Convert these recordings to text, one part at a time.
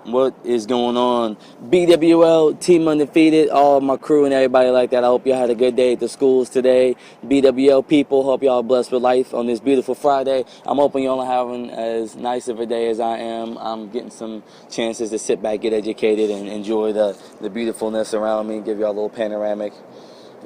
What is going on? BWL, Team Undefeated, all my crew and everybody like that. I hope y'all had a good day at the schools today. BWL people, hope y'all blessed with life on this beautiful Friday. I'm hoping y'all are having as nice of a day as I am. I'm getting some chances to sit back, get educated, and enjoy the beautifulness around me, give y'all a little panoramic.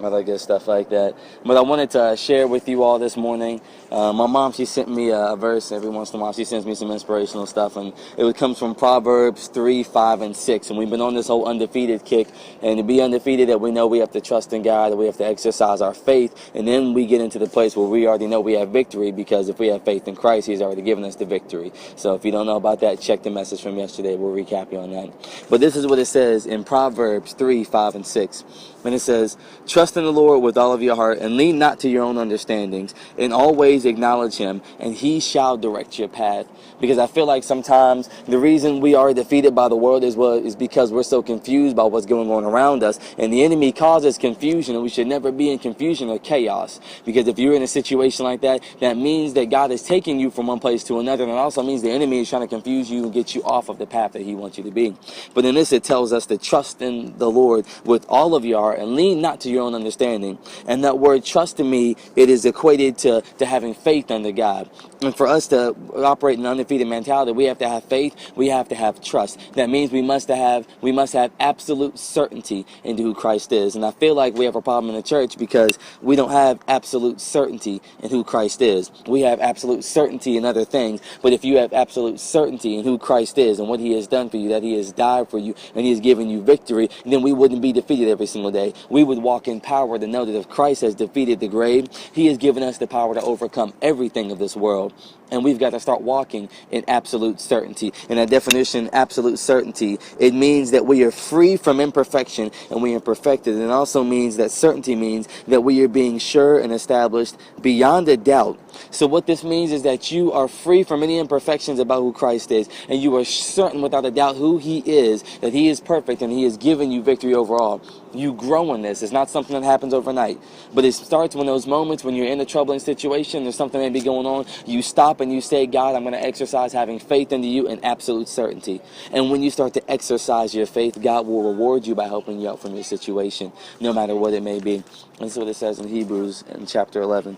Other good stuff like that. But I wanted to share with you all this morning. My mom, she sent me a verse every once in a while. She sends me some inspirational stuff, and it comes from Proverbs 3, 5, and 6. And we've been on this whole undefeated kick. And to be undefeated, that we know we have to trust in God, that we have to exercise our faith, and then we get into the place where we already know we have victory, because if we have faith in Christ, He's already given us the victory. So if you don't know about that, check the message from yesterday. We'll recap you on that. But this is what it says in Proverbs 3, 5, and 6. And it says, trust in the Lord with all of your heart, and lean not to your own understandings. In all ways acknowledge Him, and He shall direct your path. Because I feel like sometimes the reason we are defeated by the world is because we're so confused by what's going on around us. And the enemy causes confusion, and we should never be in confusion or chaos. Because if you're in a situation like that, that means that God is taking you from one place to another. And it also means the enemy is trying to confuse you and get you off of the path that He wants you to be. But in this, it tells us to trust in the Lord with all of your heart, and lean not to your own understanding. And that word trust in me, it is equated to having faith under God. And for us to operate in an undefeated mentality, we have to have faith, we have to have trust. That means we must have absolute certainty into who Christ is. And I feel like we have a problem in the church because we don't have absolute certainty in who Christ is. We have absolute certainty in other things, but if you have absolute certainty in who Christ is and what He has done for you, that He has died for you and He has given you victory, then we wouldn't be defeated every single day. We would walk in power to know that if Christ has defeated the grave, He has given us the power to overcome everything of this world. And we've got to start walking in absolute certainty. And that definition, absolute certainty, it means that we are free from imperfection and we are perfected. And it also means that certainty means that we are being sure and established beyond a doubt. So what this means is that you are free from any imperfections about who Christ is, and you are certain without a doubt who He is, that He is perfect and He has given you victory over all. You grow in this. It's not something that happens overnight, but it starts when those moments when you're in a troubling situation, there's something may be going on, you stop and you say, God, I'm going to exercise having faith into you and absolute certainty. And when you start to exercise your faith, God will reward you by helping you out from your situation, no matter what it may be. And this is what it says in Hebrews in chapter 11.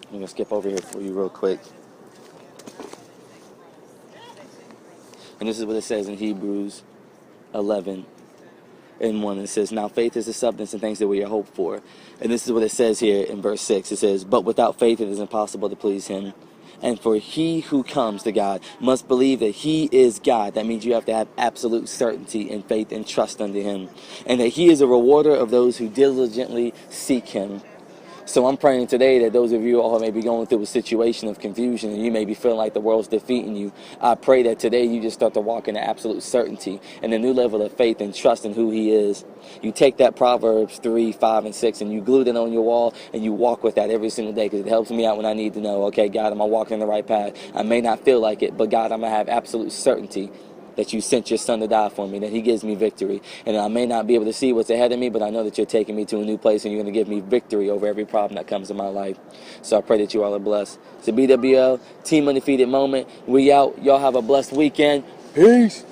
I'm going to skip over here for you real quick. And this is what it says in Hebrews 11 and 1. It says, now faith is the substance and things that we are hoped for. And this is what it says here in verse 6. It says, but without faith it is impossible to please Him. And for he who comes to God must believe that He is God. That means you have to have absolute certainty and faith and trust unto Him. And that He is a rewarder of those who diligently seek Him. So I'm praying today that those of you all may be going through a situation of confusion and you may be feeling like the world's defeating you. I pray that today you just start to walk in absolute certainty and a new level of faith and trust in who He is. You take that Proverbs 3, 5, and 6 and you glue it on your wall and you walk with that every single day, because it helps me out when I need to know, okay, God, am I walking in the right path? I may not feel like it, but God, I'm going to have absolute certainty that you sent your Son to die for me, that He gives me victory. And I may not be able to see what's ahead of me, but I know that You're taking me to a new place and You're going to give me victory over every problem that comes in my life. So I pray that you all are blessed. It's a BWL Team Undefeated moment. We out. Y'all have a blessed weekend. Peace.